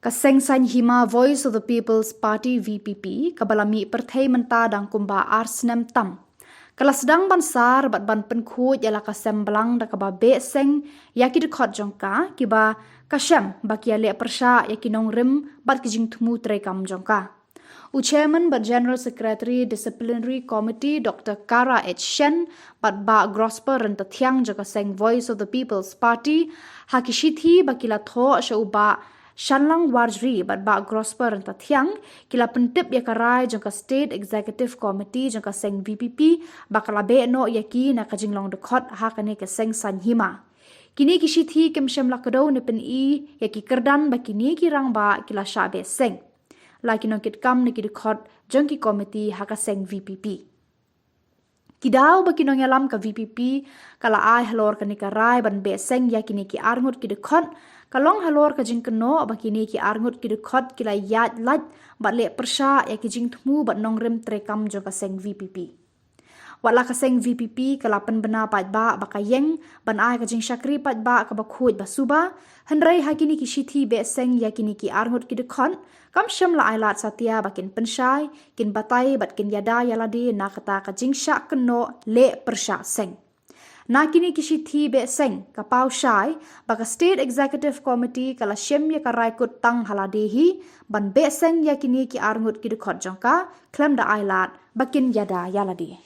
Kaseng san hima Voice of the People's Party VPP kabalami perthai menta dang kumba arsnem tam. Kala sedang bansar bat ban penkut yala kasem belang da kaba be seng yaki dekhot jongka kiba kasem bakia le persha yaki nong rim bat kijing tumu trekam jongka. Chairman but General Secretary Disciplinary Committee Dr. Kara H. Shen but ba grosper renta thiang jaga seng Voice of the People's Party hakishithi bakila tho shauba Shanlang Warjri but ba grosper renta thiang kila pentip yakarai jaga State Executive Committee jaga seng VPP bakala be no yaki na kajinglong dekhot hakane ke seng sanhima. Kini kishithi kemshem lakado ne pen I yaki kerdan bakini kirang ba kila shabe seng. Laki nongkit kam neki dekhot jongki komiti haka seng VPP. Kidau baki nong yalam ka VPP kala ai halor ka nika rai ban be seng yakini ki arngut ki dekhot kalong halor ka jing keno baki ni ki arngut ki dekhot kila yat lat bat le persha yaki jing thmu bat nong rem trekam jo ka seng VPP. Wala ka seng VPP kala pen bena pat ba baka yeng ban ai ka jing shakri pat ba ka bakhut basuba hanrai hakini ki shithi be seng yakini ki arngut ki dekhot kam shamla ailat satya bakin penshai kin batai bat kin yada yaladi na kata ka jingsha keno le persha seng na kini kishi be seng ka pau shai baka State Executive Committee kala shem ya karai kut tang haladehi ban be seng ya kini ki arngut ki dekhot jongka klem da ailat bakin yada yaladi.